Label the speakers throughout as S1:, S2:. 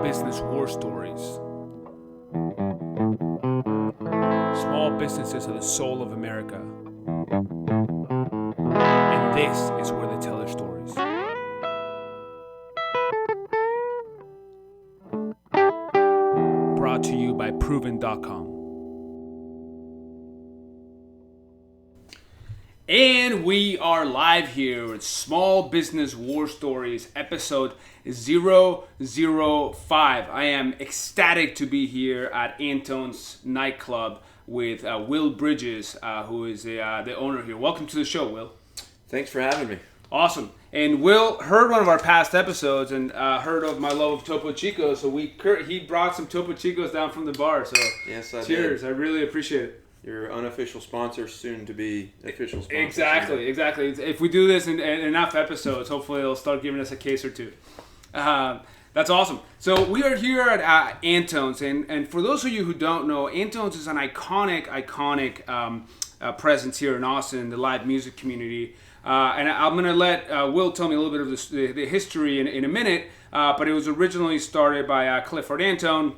S1: Small business war stories. Small businesses are the soul of America. And this is where they tell their stories. Brought to you by Proven.com. And we are live here with Small Business War Stories, episode 005. I am ecstatic to be here at Antone's nightclub with Will Bridges, who is the owner here. Welcome to the show, Will.
S2: Thanks for having me.
S1: Awesome. And Will heard one of our past episodes and heard of my love of Topo Chico, so he brought some Topo Chicos down from the bar. So
S2: yes, I
S1: cheers.
S2: did.
S1: I really appreciate it.
S2: Your unofficial sponsor, soon to be official sponsor.
S1: Exactly. If we do this in enough episodes, hopefully they'll start giving us a case or two. That's awesome. So we are here at Antone's, and for those of you who don't know, Antone's is an iconic presence here in Austin, the live music community. And I'm going to let Will tell me a little bit of the history in a minute, but it was originally started by Clifford Antone,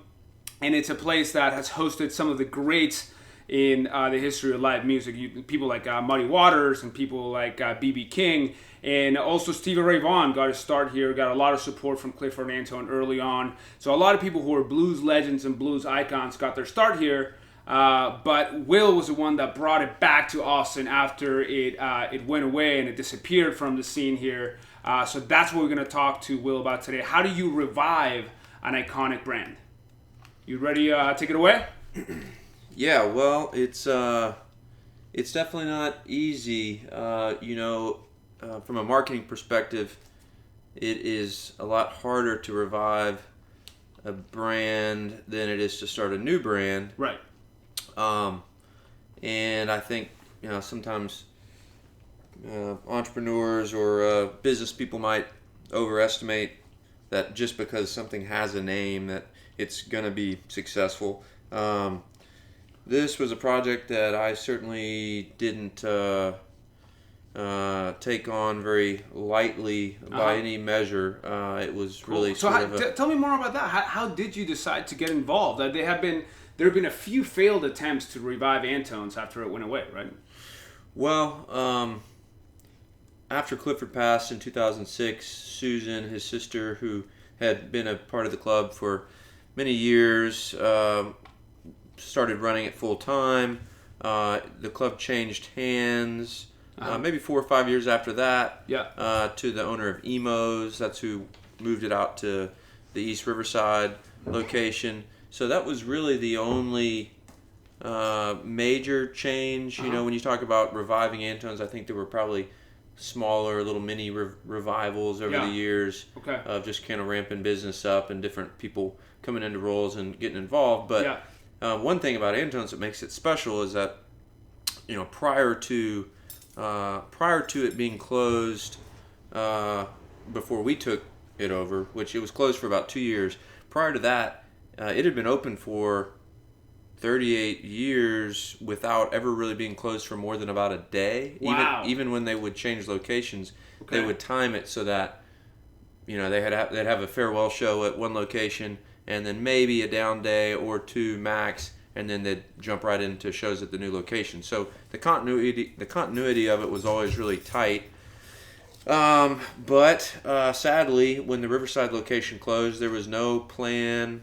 S1: and it's a place that has hosted some of the greats in the history of live music. People like Muddy Waters and people like B.B. King, and also Stevie Ray Vaughan got his start here, got a lot of support from Clifford Antone early on. So a lot of people who are blues legends and blues icons got their start here, but Will was the one that brought it back to Austin after it went away and it disappeared from the scene here. So that's what we're going to talk to Will about today. How do you revive an iconic brand? You ready to take it away?
S2: Yeah, well, it's definitely not easy. From a marketing perspective, it is a lot harder to revive a brand than it is to start a new brand.
S1: Right.
S2: And I think sometimes entrepreneurs or business people might overestimate that just because something has a name that it's going to be successful. This was a project that I certainly didn't take on very lightly by any measure. It was really
S1: tell me more about that. How did you decide to get involved? There have been a few failed attempts to revive Antone's after it went away, right?
S2: Well, after Clifford passed in 2006, Susan, his sister, who had been a part of the club for many years, started running it full time. The club changed hands maybe 4 or 5 years after that to the owner of Emo's. That's who moved it out to the East Riverside location. So that was really the only major change. When you talk about reviving Antone's, I think there were probably smaller little mini revivals over the years of just kind of ramping business up and different people coming into roles and getting involved. But one thing about Antone's that makes it special is that prior to it being closed before we took it over, which it was closed for about 2 years. Prior to that, it had been open for 38 years without ever really being closed for more than about a day.
S1: Wow.
S2: Even when they would change locations, they would time it so that they'd have a farewell show at one location and then maybe a down day or two max, and then they'd jump right into shows at the new location. So the continuity of it was always really tight. But sadly, when the Riverside location closed, there was no plan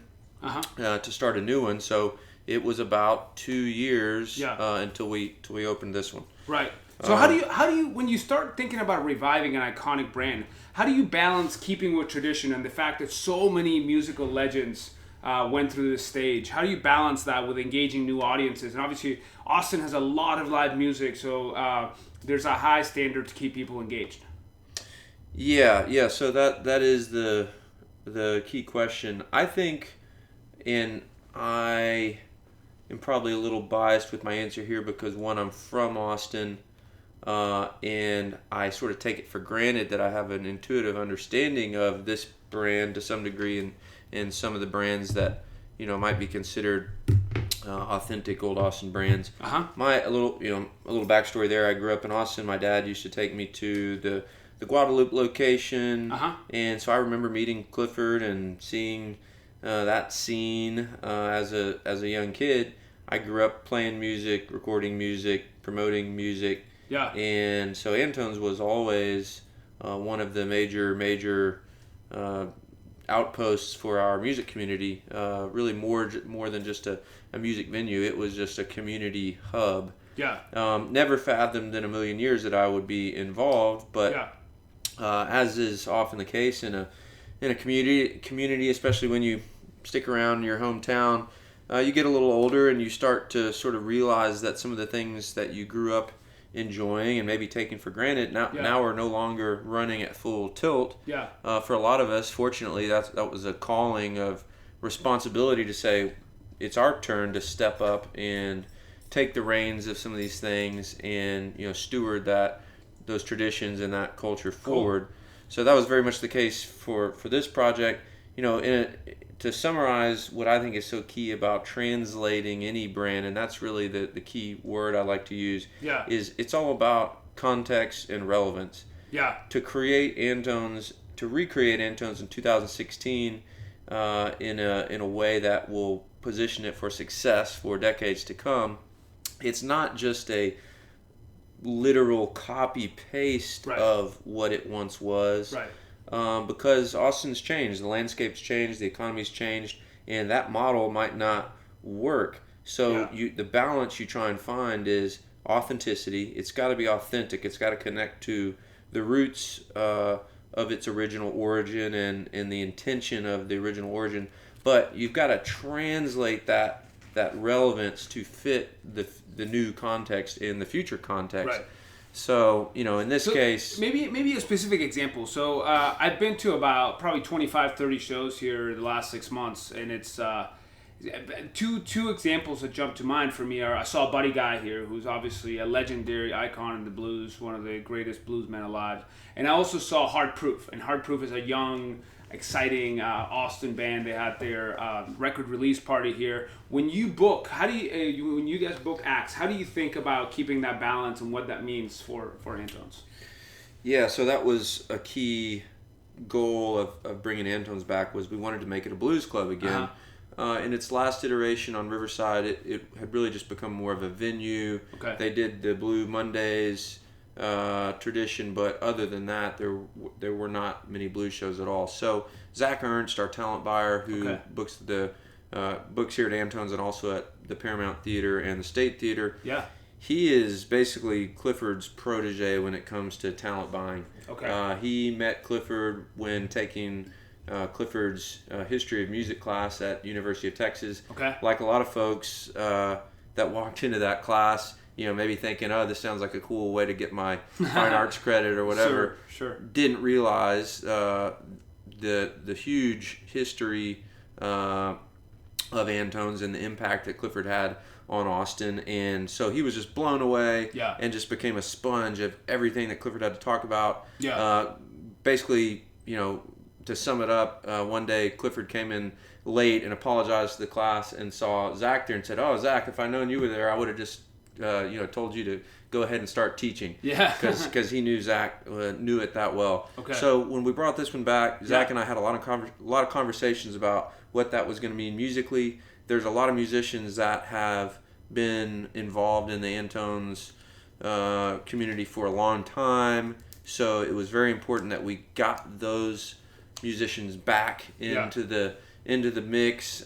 S2: to start a new one. So it was about 2 years until we opened this one. Right.
S1: So how do you when you start thinking about reviving an iconic brand, how do you balance keeping with tradition and the fact that so many musical legends went through this stage? How do you balance that with engaging new audiences? And obviously, Austin has a lot of live music, so there's a high standard to keep people engaged.
S2: Yeah. So that is the key question. I think, and I am probably a little biased with my answer here because one, I'm from Austin, and I sort of take it for granted that I have an intuitive understanding of this brand to some degree, and some of the brands that might be considered authentic old Austin brands. A little backstory there. I grew up in Austin. My dad used to take me to the Guadalupe location, and so I remember meeting Clifford and seeing that scene as a young kid. I grew up playing music, recording music, promoting music.
S1: Yeah.
S2: And so Antone's was always one of the major outposts for our music community. Really more than just a music venue. It was just a community hub.
S1: Yeah.
S2: Never fathomed in a million years that I would be involved, but
S1: Yeah.
S2: as is often the case in a community, especially when you stick around in your hometown, you get a little older and you start to sort of realize that some of the things that you grew up enjoying and maybe taking for granted now are no longer running at full tilt.
S1: Yeah.
S2: For a lot of us, fortunately, that was a calling of responsibility to say it's our turn to step up and take the reins of some of these things and steward those traditions and that culture forward. Cool. So that was very much the case for this project. To summarize what I think is so key about translating any brand, and that's really the key word I like to use, is it's all about context and relevance.
S1: Yeah.
S2: To recreate Antone's in 2016 in a way that will position it for success for decades to come, it's not just a literal copy paste of what it once was.
S1: Right.
S2: Because Austin's changed, the landscape's changed, the economy's changed, and that model might not work. So the balance you try and find is authenticity. It's got to be authentic. It's got to connect to the roots of its original origin and the intention of the original origin. But you've got to translate that relevance to fit the new context in the future context. Right. So, in this case...
S1: Maybe a specific example. So, I've been to about probably 25, 30 shows here the last 6 months, and it's two examples that jump to mind for me are I saw Buddy Guy here, who's obviously a legendary icon in the blues, one of the greatest bluesmen alive. And I also saw Hard Proof, and Hard Proof is a young, exciting Austin band. They had their record release party here. When you book, when you guys book acts, how do you think about keeping that balance and what that means for Antone's?
S2: Yeah, so that was a key goal of bringing Antone's back, was we wanted to make it a blues club again. In its last iteration on Riverside, it had really just become more of a venue.
S1: Okay.
S2: They did the Blue Mondays tradition, but other than that, there were not many blues shows at all. So Zach Ernst, our talent buyer, who books here at Antone's and also at the Paramount Theater and the State Theater.
S1: Yeah.
S2: He is basically Clifford's protege when it comes to talent buying.
S1: Okay.
S2: He met Clifford when taking Clifford's history of music class at University of Texas.
S1: Okay.
S2: Like a lot of folks that walked into that class, maybe thinking, oh, this sounds like a cool way to get my fine arts credit or whatever.
S1: Sure.
S2: Didn't realize the huge history of Antone's and the impact that Clifford had on Austin. And so he was just blown away and just became a sponge of everything that Clifford had to talk about.
S1: Yeah.
S2: Basically, to sum it up, one day Clifford came in late and apologized to the class and saw Zach there and said, "Oh, Zach, if I'd known you were there, I would have just told you to go ahead and start teaching."
S1: Yeah.
S2: Because he knew Zach knew it that well.
S1: Okay.
S2: So when we brought this one back, Zach and I had a lot of conversations about what that was going to mean musically. There's a lot of musicians that have been involved in the Antone's community for a long time. So it was very important that we got those musicians back into the mix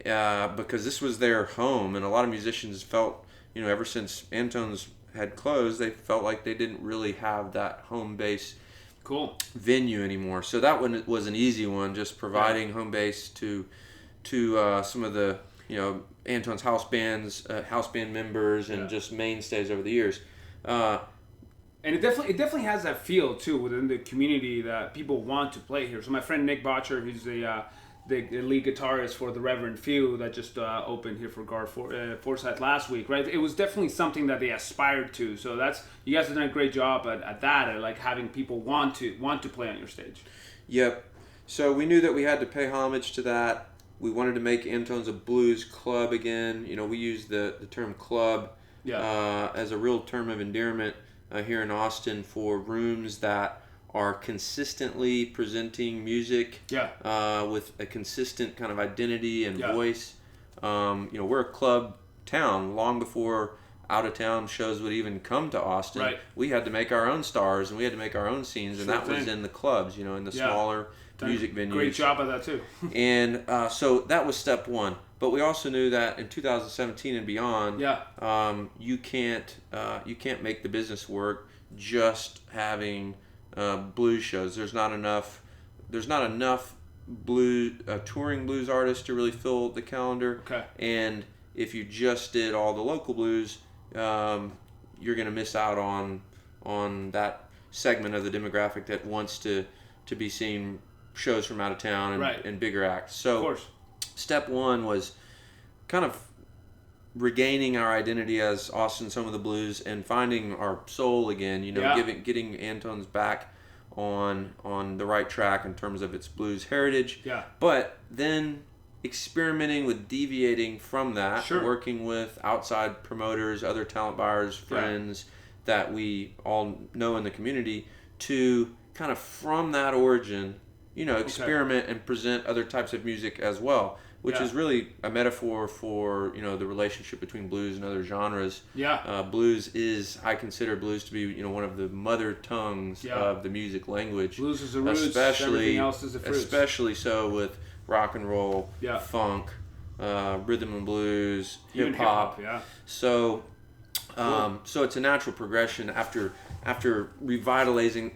S2: because this was their home, and a lot of musicians felt, ever since Antone's had closed, they felt like they didn't really have that home base venue anymore. So that one was an easy one, just providing home base to some of the Antone's house band members and just mainstays over the years.
S1: And it definitely has that feel too within the community that people want to play here. So my friend Nick Botcher, who's the lead guitarist for the Reverend Few that just opened here for Gar Forsyth last week, right? It was definitely something that they aspired to. So you guys have done a great job at that, at like having people want to play on your stage.
S2: Yep. So we knew that we had to pay homage to that. We wanted to make Antone's a blues club again. We use the term club as a real term of endearment here in Austin for rooms that are consistently presenting music with a consistent kind of identity and voice. We're a club town. Long before out-of-town shows would even come to Austin, we had to make our own stars and we had to make our own scenes, and that was in the clubs, in the smaller music venues.
S1: Great job at that too.
S2: And so that was step one. But we also knew that in 2017 and beyond, you can't make the business work just having blues shows. There's not enough touring blues artists to really fill the calendar.
S1: Okay.
S2: And if you just did all the local blues, you're going to miss out on that segment of the demographic that wants to be seeing shows from out of town and bigger acts. So,
S1: of course.
S2: Step one was kind of regaining our identity as Austin Some of the Blues and finding our soul again, getting Antone's back on the right track in terms of its blues heritage.
S1: Yeah.
S2: But then experimenting with deviating from that, working with outside promoters, other talent buyers, friends that we all know in the community to kind of from that origin, experiment and present other types of music as well, which is really a metaphor for, the relationship between blues and other genres. I consider blues to be, one of the mother tongues of the music language.
S1: Blues is the roots, everything else is the fruits.
S2: Especially so with rock and roll, funk, rhythm and blues, hip hop. So, so it's a natural progression after revitalizing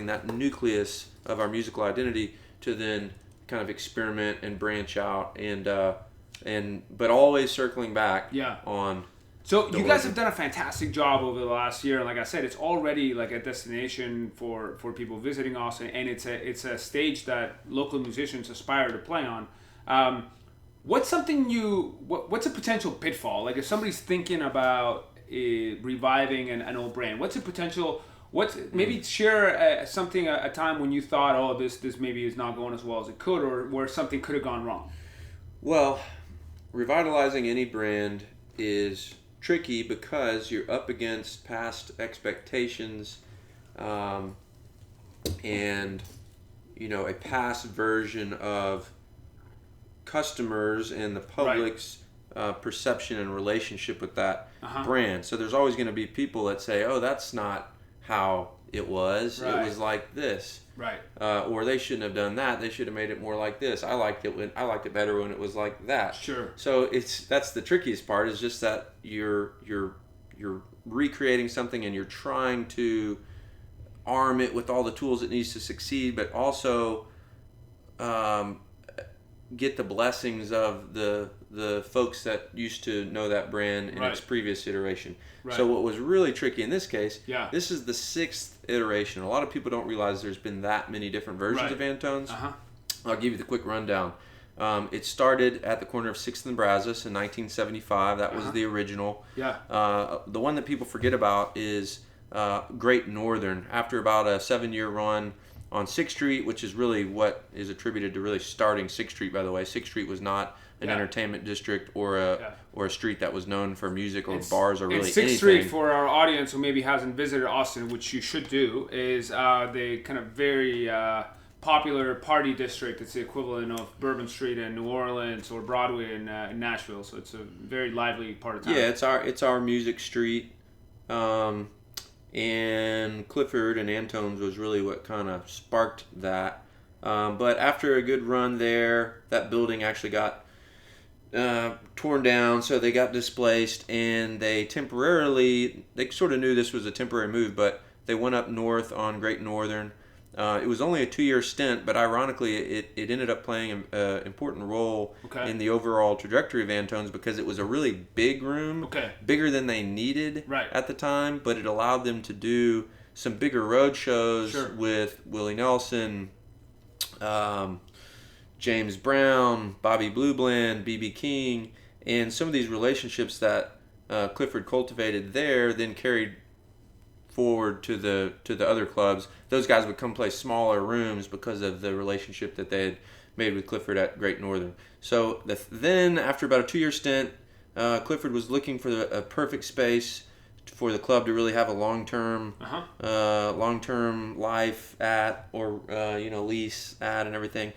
S2: that nucleus of our musical identity to then kind of experiment and branch out but always circling back on.
S1: So you guys have done a fantastic job over the last year, and like I said, it's already like a destination for people visiting Austin, and it's a stage that local musicians aspire to play on. What's a potential pitfall? Like if somebody's thinking about reviving an old brand, what's a potential? Maybe share a time when you thought, oh, this maybe is not going as well as it could, or where something could have gone wrong.
S2: Well, revitalizing any brand is tricky because you're up against past expectations, and a past version of customers and the public's perception and relationship with that brand. So there's always going to be people that say, oh, that's not how it was. It was like this. Or they shouldn't have done that. They should have made it more like this. I liked it better when it was like that.
S1: Sure.
S2: So that's the trickiest part, is just that you're recreating something and you're trying to arm it with all the tools it needs to succeed, but also get the blessings of the folks that used to know that brand in its previous iteration. So what was really tricky in this case, this is the 6th iteration. A lot of people don't realize there's been that many different versions of Antones. I'll give you the quick rundown. It started at the corner of 6th and Brazos in 1975. That was the original. The one that people forget about is Great Northern. After about a 7-year run on 6th Street, which is really what is attributed to really starting 6th Street, by the way. 6th Street was not an entertainment district or a street that was known for music or bars or really anything.
S1: 6th Street, for our audience who maybe hasn't visited Austin, which you should do, is the kind of very popular party district. It's the equivalent of Bourbon Street in New Orleans or Broadway in Nashville. So it's a very lively part of town.
S2: Yeah, it's our music street. And Clifford and Antone's was really what kind of sparked that. But after a good run there, that building actually got torn down, so they got displaced, and they sort of knew this was a temporary move, but they went up north on Great Northern. It was only a 2-year stint, but ironically, it ended up playing an important role in the overall trajectory of Antone's because it was a really big room, bigger than they needed at the time, but it allowed them to do some bigger road shows with Willie Nelson, James Brown, Bobby Blue Bland, B.B. King, and some of these relationships that Clifford cultivated there then carried forward to the other clubs. Those guys would come play smaller rooms because of the relationship that they had made with Clifford at Great Northern. So then, after about a 2-year stint, Clifford was looking for a perfect space for the club to really have a long-term
S1: Uh-huh.
S2: long-term life at, or lease at and everything.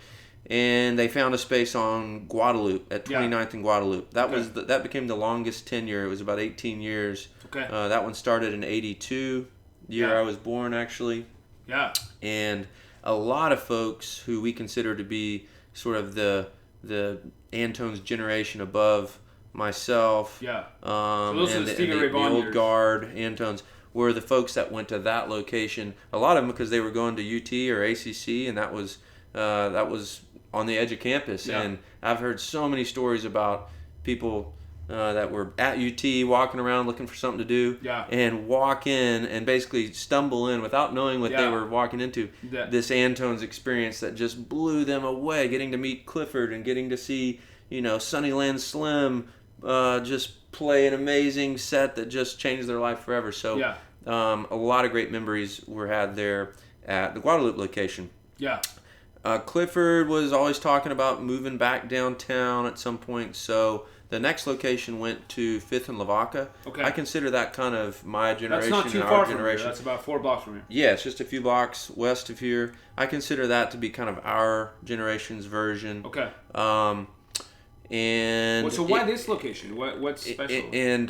S2: And they found a space on Guadalupe at 29th and Guadalupe. That was that became the longest tenure. It was about 18 years.
S1: Okay.
S2: That one started in '82, the year I was born, actually.
S1: Yeah.
S2: And a lot of folks who we consider to be sort of the Antone's generation above myself,
S1: Yeah. So those are
S2: and
S1: the Stevie Ray
S2: the
S1: Vaughan
S2: old
S1: years.
S2: guard Antones were the folks that went to that location. A lot of them because they were going to UT or ACC, and that was on the edge of campus.
S1: Yeah.
S2: And I've heard so many stories about people that were at UT walking around looking for something to do, and walk in and basically stumble in without knowing what they were walking into. This Antone's experience that just blew them away, getting to meet Clifford and getting to see Sunnyland Slim just play an amazing set that just changed their life forever. So a lot of great memories were had there at the Guadalupe location.
S1: Yeah.
S2: Clifford was always talking about moving back downtown at some point, so the next location went to 5th and Lavaca.
S1: Okay.
S2: I consider that kind of my generation.
S1: That's not too
S2: and
S1: far
S2: our
S1: from
S2: generation.
S1: here. That's about 4 blocks from here.
S2: Yeah, it's just a few blocks west of here. I consider that to be kind of our generation's version.
S1: Okay.
S2: And
S1: so why this location? What's special?
S2: And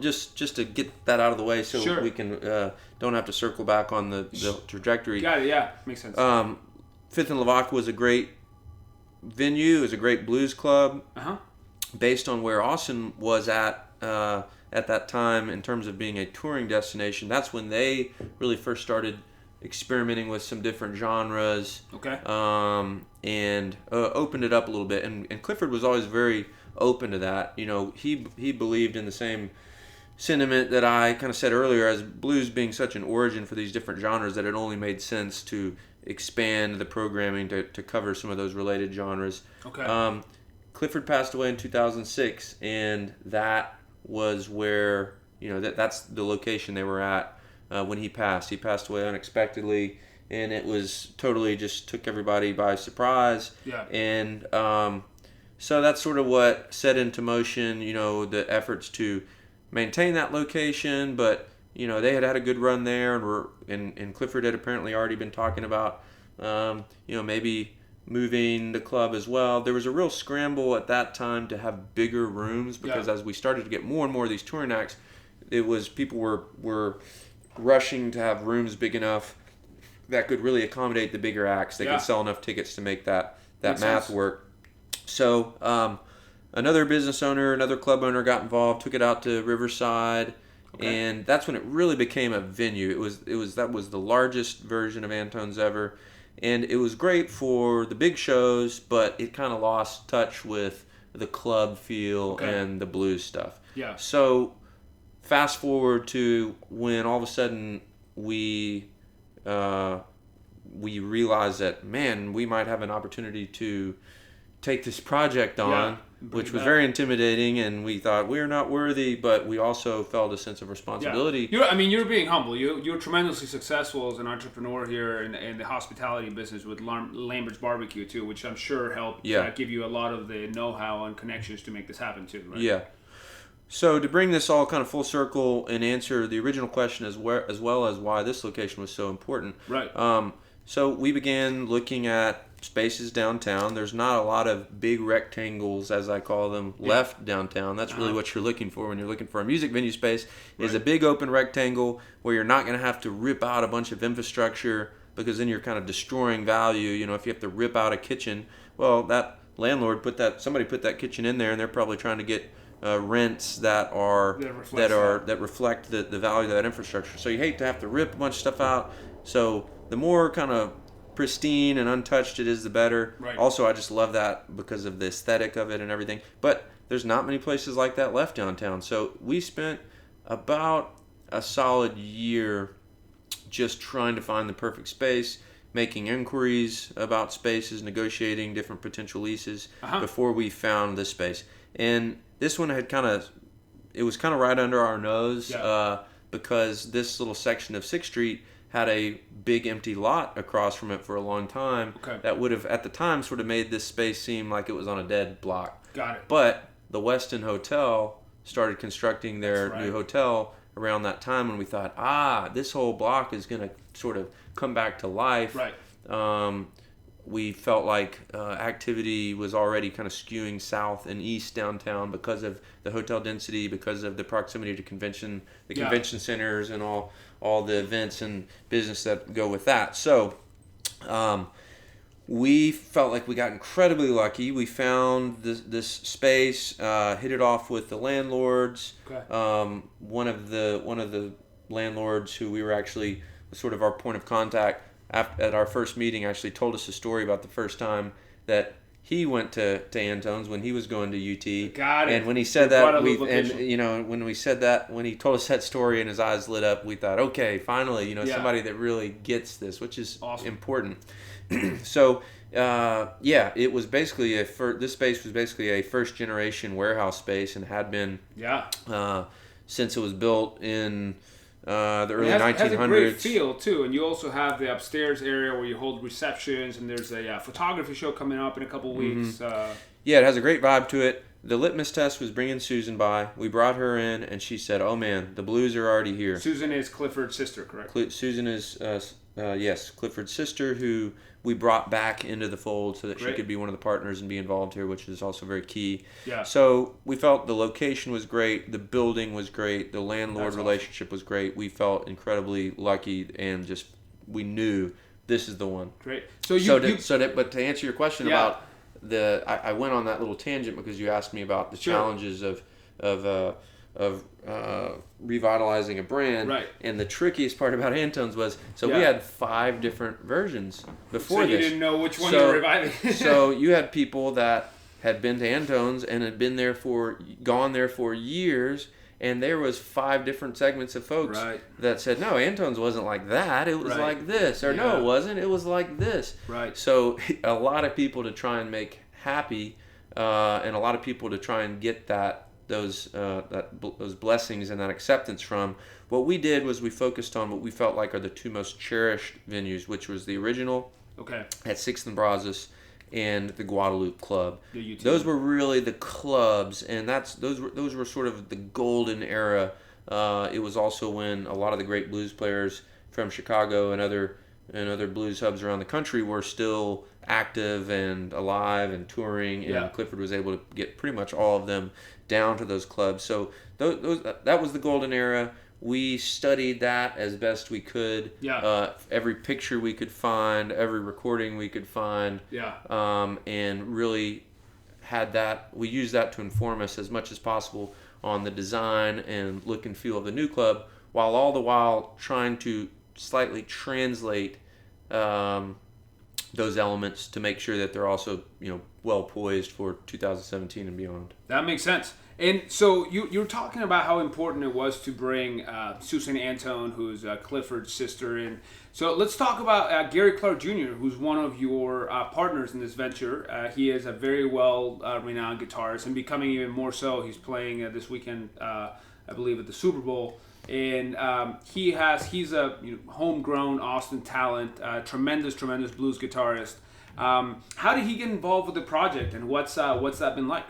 S2: just to get that out of the way, so we can don't have to circle back on the trajectory.
S1: Got it. Yeah, makes sense.
S2: 5th and Lavaca was a great venue. It was a great blues club. Based on where Austin was at that time in terms of being a touring destination. That's when they really first started experimenting with some different genres.
S1: Okay.
S2: And opened it up a little bit. And Clifford was always very open to that. He believed in the same sentiment that I kind of said earlier, as blues being such an origin for these different genres, that it only made sense to expand the programming to cover some of those related genres.
S1: Okay.
S2: Clifford passed away in 2006, and that was where, that's the location they were at when he passed. He passed away unexpectedly, and it was totally just took everybody by surprise.
S1: Yeah.
S2: And so that's sort of what set into motion, the efforts to maintain that location. But they had a good run there, and Clifford had apparently already been talking about maybe moving the club as well. There was a real scramble at that time to have bigger rooms, because as we started to get more and more of these touring acts, people were rushing to have rooms big enough that could really accommodate the bigger acts. They could sell enough tickets to make that math work. So another business owner, another club owner got involved, took it out to Riverside, and that's when it really became a venue. That was the largest version of Antone's ever, and it was great for the big shows, but it kind of lost touch with the club feel and the blues stuff.
S1: Yeah.
S2: So fast forward to when all of a sudden we realized that, man, we might have an opportunity to take this project on, which was very intimidating, and we thought we're not worthy, but we also felt a sense of responsibility.
S1: You're being humble. You're tremendously successful as an entrepreneur here in the hospitality business with Lambert's Barbecue too, which I'm sure helped give you a lot of the know-how and connections to make this happen too, right?
S2: Yeah. So to bring this all kind of full circle and answer the original question as well as why this location was so important.
S1: Right.
S2: So we began looking at spaces downtown. There's not a lot of big rectangles, as I call them, left downtown. That's really what you're looking for when you're looking for a music venue space, is a big open rectangle where you're not going to have to rip out a bunch of infrastructure, because then you're kind of destroying value. If you have to rip out a kitchen, well, that landlord somebody put that kitchen in there, and they're probably trying to get rents that reflect the value of that infrastructure. So you hate to have to rip a bunch of stuff out. So the more kind of pristine and untouched it is, the better.
S1: Right.
S2: Also, I just love that because of the aesthetic of it and everything. But there's not many places like that left downtown. So we spent about a solid year just trying to find the perfect space, making inquiries about spaces, negotiating different potential leases before we found this space. And this one it was kind of right under our nose because this little section of 6th Street had a big empty lot across from it for a long time that would have, at the time, sort of made this space seem like it was on a dead block.
S1: Got it.
S2: But the Westin Hotel started constructing their
S1: That's
S2: new
S1: right.
S2: hotel around that time, and we thought, this whole block is going to sort of come back to life.
S1: Right.
S2: We felt like activity was already kind of skewing south and east downtown because of the hotel density, because of the proximity to convention centers and all the events and business that go with that. So we felt like we got incredibly lucky. We found this space, hit it off with the landlords.
S1: Okay.
S2: One of the landlords who we were actually sort of our point of contact at our first meeting actually told us a story about the first time that he went to Antone's when he was going to UT.
S1: Got it.
S2: And when he said that, when he told us that story and his eyes lit up, we thought, okay, finally, somebody that really gets this, which is
S1: awesome.
S2: Important. So, it was basically this space was basically a first generation warehouse space and had been since it was built in the early 1900s. It has a great
S1: feel too, and you also have the upstairs area where you hold receptions, and there's a photography show coming up in a couple weeks.
S2: Mm-hmm. It has a great vibe to it. The litmus test was bringing Susan by. We brought her in, and she said, "Oh man, the blues are already here."
S1: Susan is Clifford's sister, correct?
S2: Susan is yes, Clifford's sister, who we brought back into the fold so that she could be one of the partners and be involved here, which is also very key.
S1: Yeah.
S2: So we felt the location was great, the building was great, the landlord relationship was great. We felt incredibly lucky, and just we knew this is the one.
S1: Great.
S2: But to answer your question about I went on that little tangent because you asked me about the challenges of revitalizing a brand,
S1: right?
S2: And the trickiest part about Antone's was we had 5 different versions before this.
S1: So you didn't know which one you were reviving.
S2: So you had people that had been to Antone's and had gone there for years, and there was 5 different segments of folks that said, no, Antone's wasn't like that, it was like this, or no, it wasn't, it was like this.
S1: Right.
S2: So a lot of people to try and make happy, and a lot of people to try and get those blessings and that acceptance from. What we did was we focused on what we felt like are the 2 most cherished venues, which was the original at Six&nbsp and the Guadalupe Club. Those were really the clubs, and those were sort of the golden era. It was also when a lot of the great blues players from Chicago and other blues hubs around the country were still active and alive and touring, and Clifford was able to get pretty much all of them down to those clubs. So that was the golden era. We studied that as best we could. Every picture we could find, every recording we could find, and really had that. We used that to inform us as much as possible on the design and look and feel of the new club, while all the while trying to slightly translate those elements to make sure that they're also well poised for 2017 and beyond.
S1: That makes sense. And so you're talking about how important it was to bring Susan Antone, who's Clifford's sister, in. So let's talk about Gary Clark Jr., who's one of your partners in this venture. He is a very well-renowned guitarist, and becoming even more so. He's playing this weekend, I believe, at the Super Bowl. And he's a homegrown Austin talent, tremendous blues guitarist. How did he get involved with the project, and what's that been like?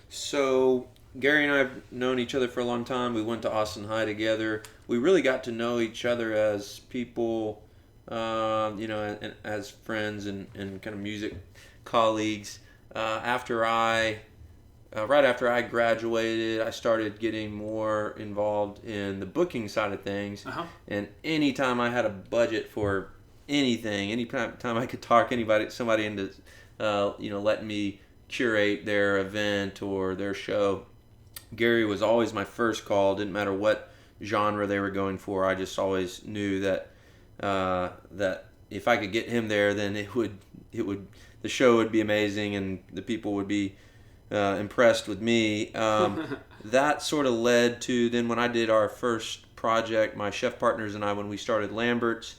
S2: So Gary and I have known each other for a long time. We went to Austin High together. We really got to know each other as people, and as friends and kind of music colleagues. Right after I graduated, I started getting more involved in the booking side of things. And anytime I had a budget for anything, anytime I could talk somebody into, letting me curate their event or their show, Gary was always my first call. Didn't matter what genre they were going for. I just always knew that if I could get him there, then the show would be amazing and the people would be impressed with me. That sort of led to then when I did our first project, my chef partners and I, when we started Lambert's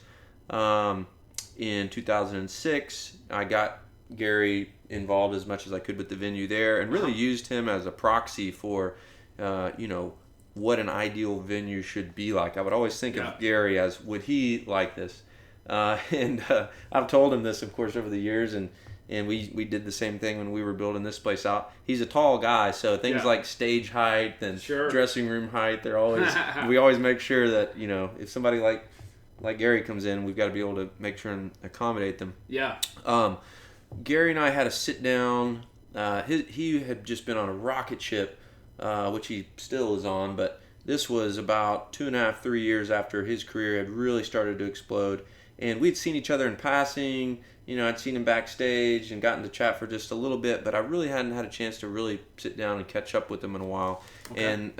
S2: in 2006, I got Gary involved as much as I could with the venue there, and really used him as a proxy for what an ideal venue should be like. I would always think of Gary as, would he like this? And I've told him this, of course, over the years, and and we did the same thing when we were building this place out. He's a tall guy, so things like stage height and dressing room height, they're always we always make sure that, you know, if somebody like Gary comes in, we've got to be able to make sure and accommodate them.
S1: Yeah.
S2: Gary and I had a sit down. He had just been on a rocket ship, which he still is on, but this was about 2.5, 3 years after his career had really started to explode. And we'd seen each other in passing. You know, I'd seen him backstage and gotten to chat for just a little bit, but I really hadn't had a chance to really sit down and catch up with him in a while. Okay. And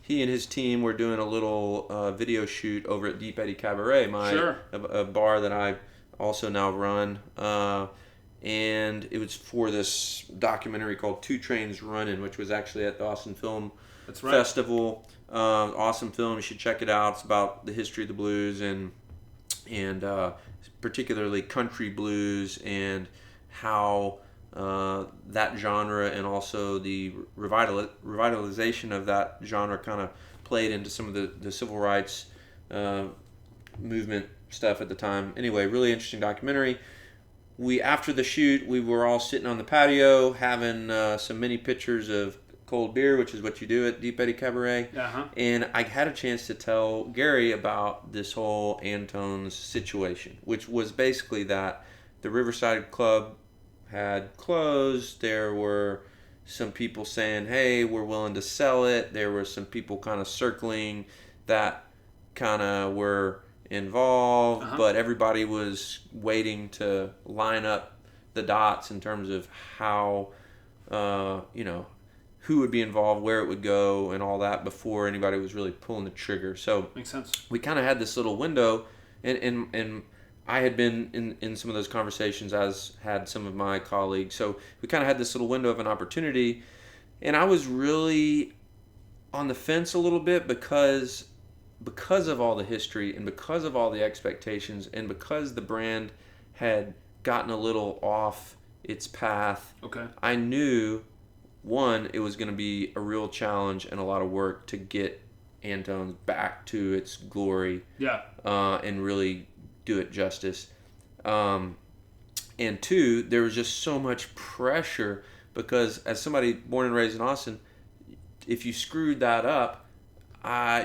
S2: he and his team were doing a little video shoot over at Deep Eddy Cabaret, a bar that I also now run. And it was for this documentary called Two Trains Running, which was actually at the Austin Film Festival. Awesome film. You should check it out. It's about the history of the blues and particularly country blues and how that genre and also the revitalization of that genre kind of played into some of the civil rights movement stuff at the time. Anyway, really interesting documentary. After the shoot, we were all sitting on the patio having some mini pitchers of cold beer, which is what you do at Deep Eddy Cabaret. Uh-huh. And I had a chance to tell Gary about this whole Antone's situation, which was basically that the Riverside Club had closed. There were some people saying, hey, we're willing to sell it. There were some people kind of circling that kind of were involved, but everybody was waiting to line up the dots in terms of how, who would be involved, where it would go, and all that before anybody was really pulling the trigger. So
S1: makes sense. We
S2: kind of had this little window, and I had been in some of those conversations, as had some of my colleagues. So we kind of had this little window of an opportunity, and I was really on the fence a little bit because of all the history and because of all the expectations and because the brand had gotten a little off its path. Okay. I knew, one, it was going to be a real challenge and a lot of work to get Antone's back to its glory. Yeah. And really do it justice. And two, there was just so much pressure because as somebody born and raised in Austin, if you screwed that up,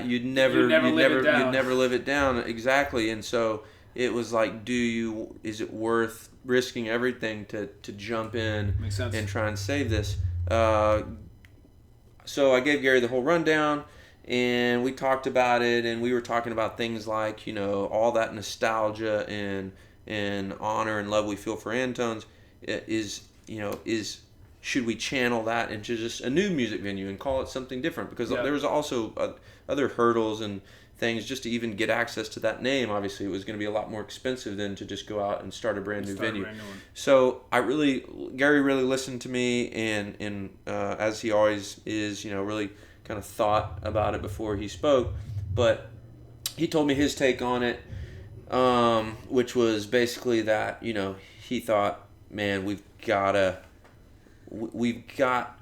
S2: you'd never live it down. Exactly. And so it was like, is it worth risking everything to jump in and try and save this? So I gave Gary the whole rundown, and we talked about it, and we were talking about things like, all that nostalgia and honor and love we feel for Antone's should we channel that into just a new music venue and call it something different? Because there was also other hurdles and things just to even get access to that name. Obviously, it was going to be a lot more expensive than to just go out and start a brand new venue. So Gary really listened to me, and as he always is, really kind of thought about it before he spoke. But he told me his take on it, which was basically that, he thought, man, we've got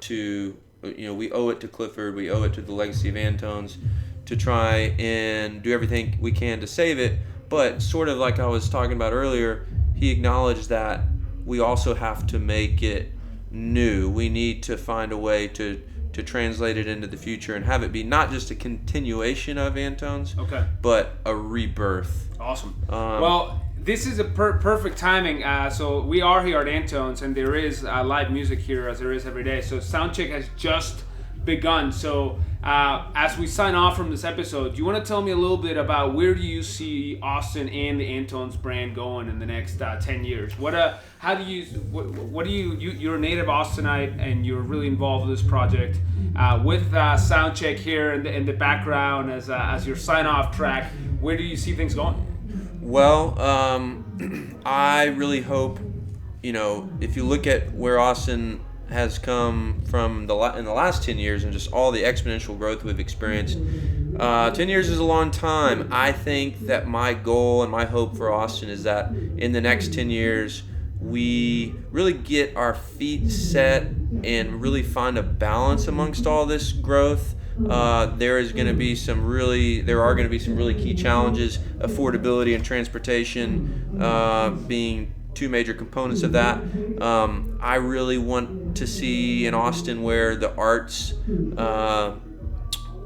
S2: to, we owe it to Clifford, we owe it to the legacy of Antone's to try and do everything we can to save it. But sort of like I was talking about earlier, he acknowledged that we also have to make it new. We need to find a way to translate it into the future and have it be not just a continuation of Antone's, but a rebirth.
S1: Awesome. Well, this is a perfect timing. So we are here at Antone's, and there is live music here as there is every day. So soundcheck has just begun. So as we sign off from this episode, do you want to tell me a little bit about where do you see Austin and the Antone's brand going in the next 10 years? You're a native Austinite, and you're really involved with this project. With soundcheck here in the background as your sign off track, where do you see things going?
S2: Well, I really hope, if you look at where Austin has come from in the last 10 years and just all the exponential growth we've experienced, 10 years is a long time. I think that my goal and my hope for Austin is that in the next 10 years, we really get our feet set and really find a balance amongst all this growth. There are going to be some really key challenges, affordability and transportation being two major components of that. I really want to see in Austin where the arts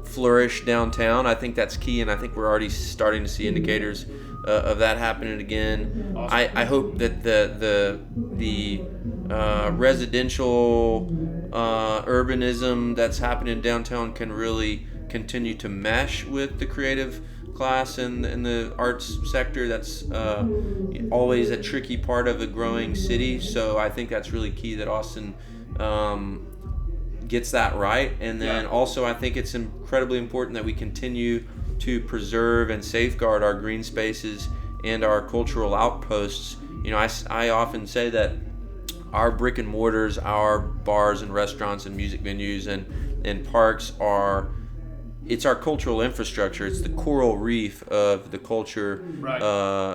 S2: flourish downtown. I think that's key, and I think we're already starting to see indicators of that happening again.
S1: Awesome.
S2: I hope that the residential urbanism that's happening downtown can really continue to mesh with the creative class and the arts sector. That's always a tricky part of a growing city. So I think that's really key that Austin gets that right. And then also I think it's incredibly important that we continue to preserve and safeguard our green spaces and our cultural outposts. You know, I often say that our brick and mortars, our bars and restaurants and music venues and parks it's our cultural infrastructure. It's the coral reef of the culture,
S1: right,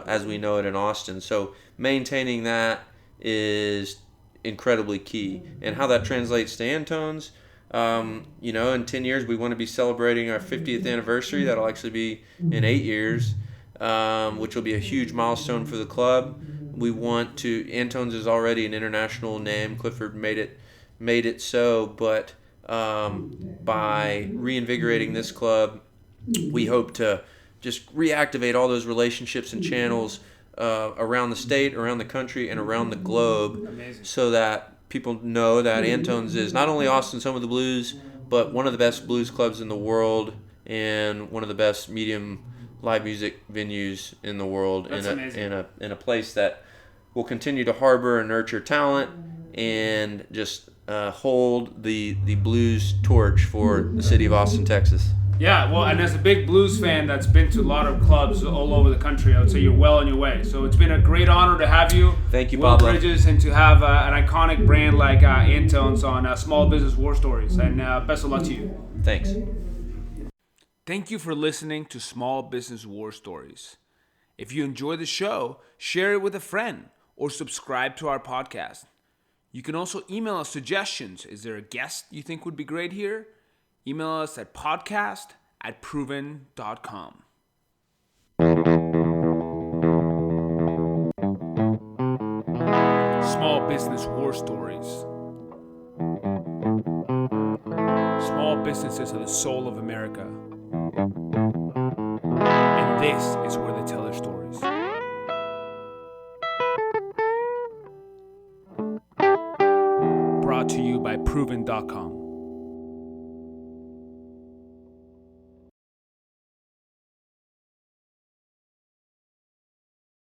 S2: as we know it in Austin. So maintaining that is incredibly key. And how that translates to Antone's, you know, in 10 years we want to be celebrating our 50th anniversary. That'll actually be in 8 years, which will be a huge milestone for the club. We want to. Antone's is already an international name. Clifford made it so, but by reinvigorating this club, we hope to just reactivate all those relationships and channels around the state, around the country, and around the globe.
S1: Amazing.
S2: So that people know that Antone's is not only Austin's home of the blues, but one of the best blues clubs in the world and one of the best medium live music venues in the world.
S1: That's amazing.
S2: In a place that will continue to harbor and nurture talent and just hold the blues torch for the city of Austin, Texas.
S1: Yeah, well, and as a big blues fan that's been to a lot of clubs all over the country, I would say you're well on your way. So it's been a great honor to have you.
S2: Thank you,
S1: Will
S2: Pablo.
S1: Bridges, and to have an iconic brand like Antone's on Small Business War Stories. And best of luck to you.
S2: Thanks.
S1: Thank you for listening to Small Business War Stories. If you enjoy the show, share it with a friend or subscribe to our podcast. You can also email us suggestions. Is there a guest you think would be great here? Email us at podcast@proven.com. Small Business War Stories. Small businesses are the soul of America. And this is where they tell their stories. Brought to you by proven.com.